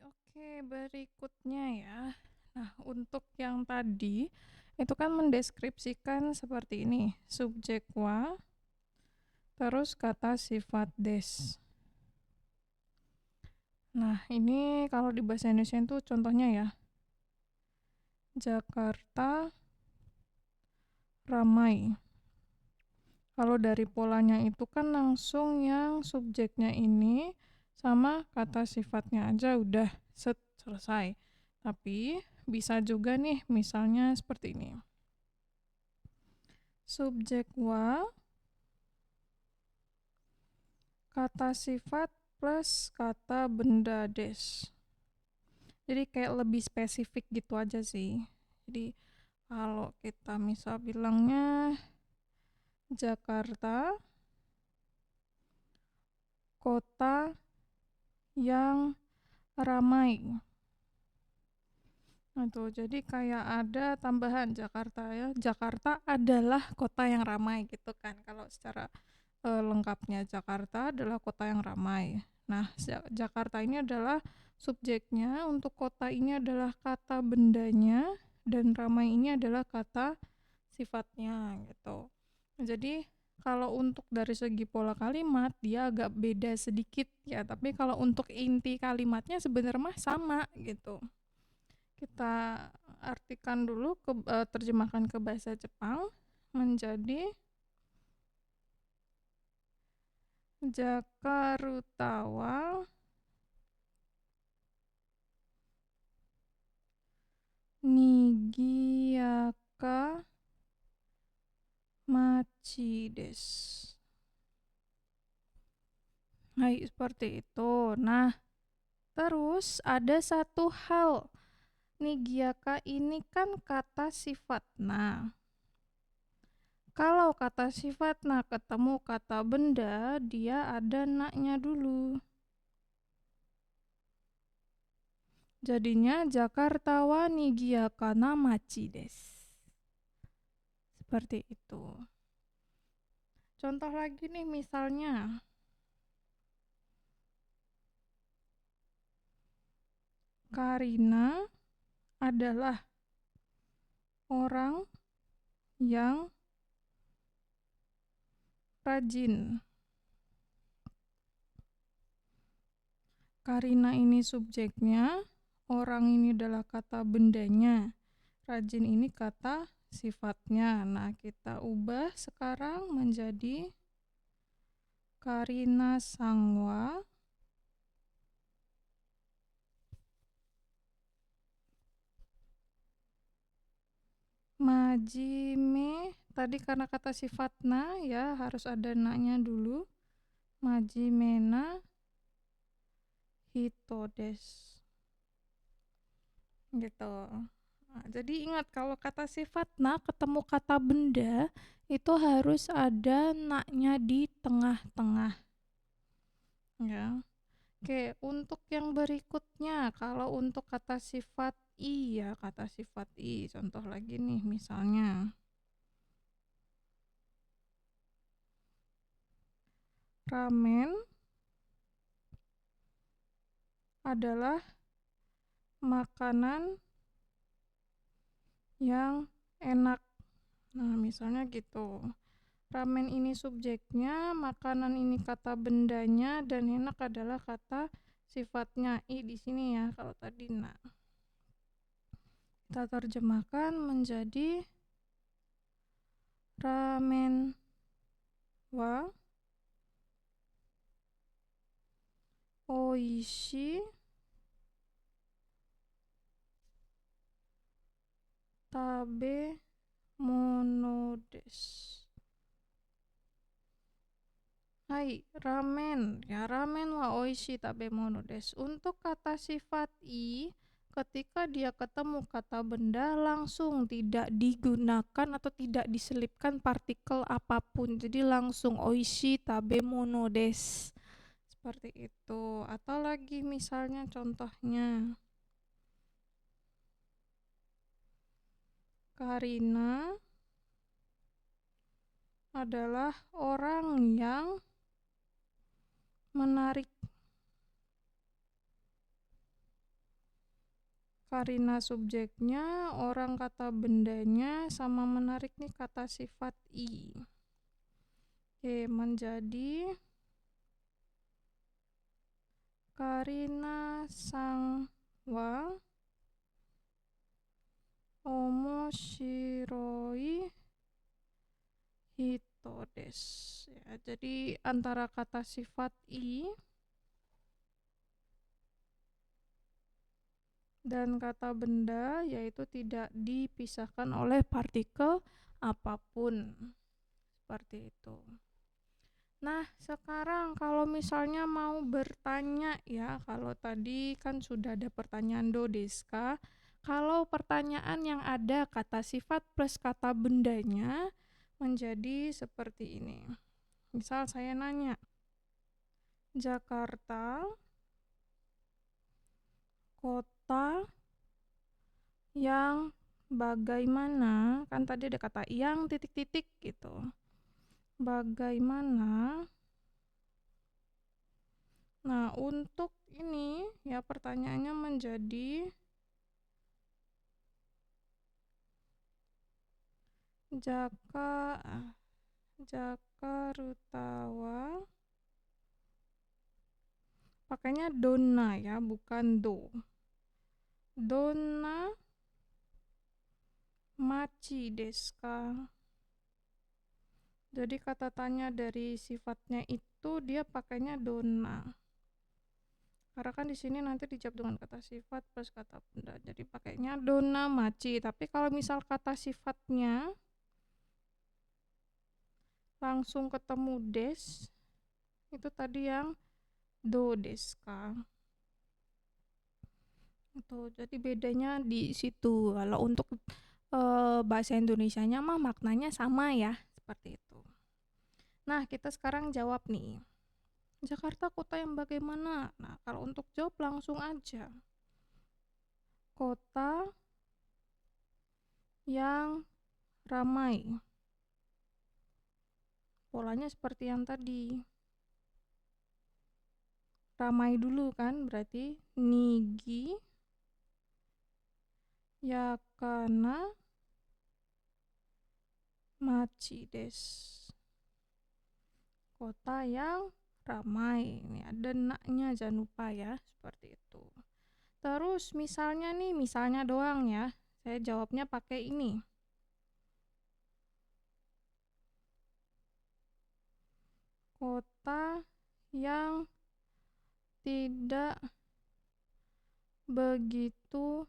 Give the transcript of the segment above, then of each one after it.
Oke, berikutnya ya. Nah, untuk yang tadi itu kan mendeskripsikan seperti ini, subjek wa, terus kata sifat des. Nah, ini kalau di bahasa Indonesia itu contohnya ya. Jakarta ramai. Kalau dari polanya itu kan langsung yang subjeknya ini sama kata sifatnya aja udah selesai. Tapi bisa juga nih misalnya seperti ini. Subjek wa, kata sifat plus kata benda des. Jadi kayak lebih spesifik gitu aja sih. Jadi kalau kita misal bilangnya Jakarta kota yang ramai. Nah, tuh, jadi kayak ada tambahan Jakarta ya. Jakarta adalah kota yang ramai gitu kan. Kalau secara lengkapnya Jakarta adalah kota yang ramai. Nah, Jakarta ini adalah subjeknya, untuk kota ini adalah kata bendanya, dan ramai ini adalah kata sifatnya gitu. Jadi kalau untuk dari segi pola kalimat dia agak beda sedikit ya, tapi kalau untuk inti kalimatnya sebenarnya mah sama gitu. Kita artikan dulu terjemahkan ke bahasa Jepang menjadi Jakarta wa Nigiyaka machi desu. Hai, seperti itu. Nah, terus ada satu hal. Nigiyaka ini kan kata sifat. Nah, kalau kata sifat nah ketemu kata benda, dia ada naknya dulu. Jadinya Jakarta wa Nigiyaka na machi desu. Seperti itu. Contoh lagi nih misalnya. Karina adalah orang yang rajin. Karina ini subjeknya, orang ini adalah kata bendanya, rajin ini kata sifatnya. Nah, kita ubah sekarang menjadi Karina sangwa majime. Tadi karena kata sifatna ya harus ada naknya dulu. Majimena hito desu. Gitu. Nah, jadi ingat kalau kata sifatna ketemu kata benda itu harus ada naknya di tengah-tengah. Ya. Oke, untuk yang berikutnya, kalau untuk kata sifat i ya, kata sifat i. Contoh lagi nih misalnya. Ramen adalah makanan yang enak. Nah, misalnya gitu. Ramen ini subjeknya, makanan ini kata bendanya, dan enak adalah kata sifatnya. I di sini ya, kalau tadi nah. Kita terjemahkan menjadi ramen wa oishi tabe mono desu. Hai, ramen. Ya, ramen wa oishi tabe mono desu. Untuk kata sifat i, ketika dia ketemu kata benda langsung tidak digunakan atau tidak diselipkan partikel apapun. Jadi langsung oishi tabe mono desu. Seperti itu. Atau lagi misalnya contohnya. Karina adalah orang yang menarik. Karina subjeknya, orang kata bendanya, sama menarik nih kata sifat i. Oke, menjadi Karina sang wa omoshiroi hito desu. Ya, jadi antara kata sifat i dan kata benda yaitu tidak dipisahkan oleh partikel apapun. Seperti itu. Nah, sekarang kalau misalnya mau bertanya ya, kalau tadi kan sudah ada pertanyaan do deska. Kalau pertanyaan yang ada kata sifat plus kata bendanya menjadi seperti ini. Misal saya nanya, Jakarta kota yang bagaimana, kan tadi ada kata yang titik-titik gitu. Bagaimana? Nah, untuk ini ya pertanyaannya menjadi Jakarutawa. Pakainya donna ya, bukan do. Donna machi desu ka? Jadi kata tanya dari sifatnya itu dia pakainya donna. Karena kan di sini nanti dijawab dengan kata sifat plus kata benda. Jadi pakainya donna machi. Tapi kalau misal kata sifatnya langsung ketemu des, itu tadi yang do desu ka. Itu jadi bedanya di situ. Kalau untuk bahasa Indonesianya mah maknanya sama ya, seperti itu. Nah, kita sekarang jawab nih. Jakarta kota yang bagaimana? Nah, kalau untuk jawab langsung aja. Kota yang ramai. Polanya seperti yang tadi. Ramai dulu kan, berarti nigi yakana machi desu. Kota yang ramai. Ini ada naknya, jangan lupa ya, seperti itu. Terus misalnya nih, misalnya doang ya. Saya jawabnya pakai ini. Kota yang tidak begitu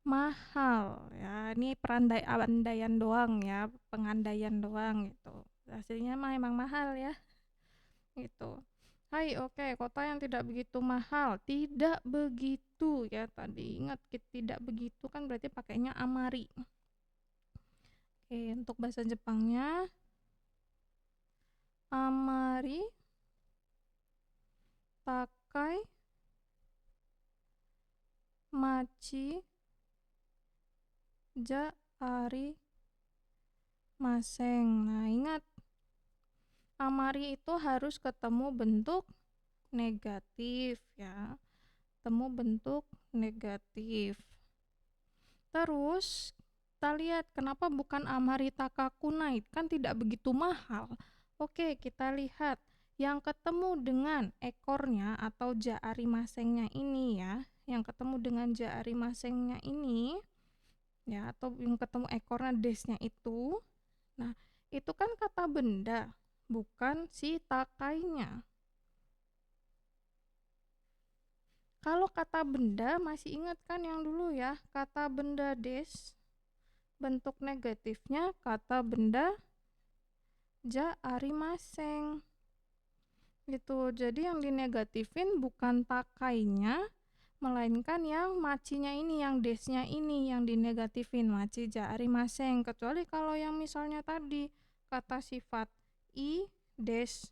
mahal ya. Ini perandaian doang ya, pengandaian doang gitu. Hasilnya mah emang mahal ya. Gitu. Hai, oke, kota yang tidak begitu mahal. Tidak begitu ya tadi. Ingat, tidak begitu kan berarti pakainya amari. Oke, untuk bahasa Jepangnya amari takai machi ja ari maseng. Nah, ingat, amari itu harus ketemu bentuk negatif ya. Ketemu bentuk negatif. Terus kita lihat kenapa bukan amari takakunai, kan tidak begitu mahal. Oke, kita lihat yang ketemu dengan ekornya atau jaari masengnya ini ya, yang ketemu dengan jaari masengnya ini ya, atau yang ketemu ekornya desnya itu. Nah, itu kan kata benda, bukan si takainya. Kalau kata benda masih ingat kan yang dulu ya, kata benda des, bentuk negatifnya kata benda ja arimaseng. Gitu. Jadi yang dinegatifin bukan takainya, melainkan yang macinya ini, yang desnya ini yang dinegatifin, maci ja arimaseng. Kecuali kalau yang misalnya tadi kata sifat i des,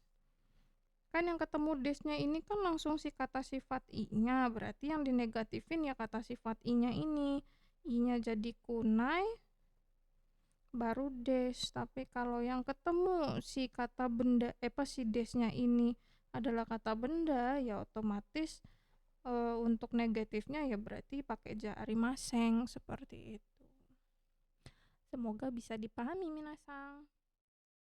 kan yang ketemu desnya ini kan langsung si kata sifat i-nya, berarti yang dinegatifin ya kata sifat i-nya ini. I-nya jadi kunai baru des. Tapi kalau yang ketemu si kata benda si desnya ini adalah kata benda, ya otomatis Untuk negatifnya ya berarti pakai jarimaseng, seperti itu. Semoga bisa dipahami minasang.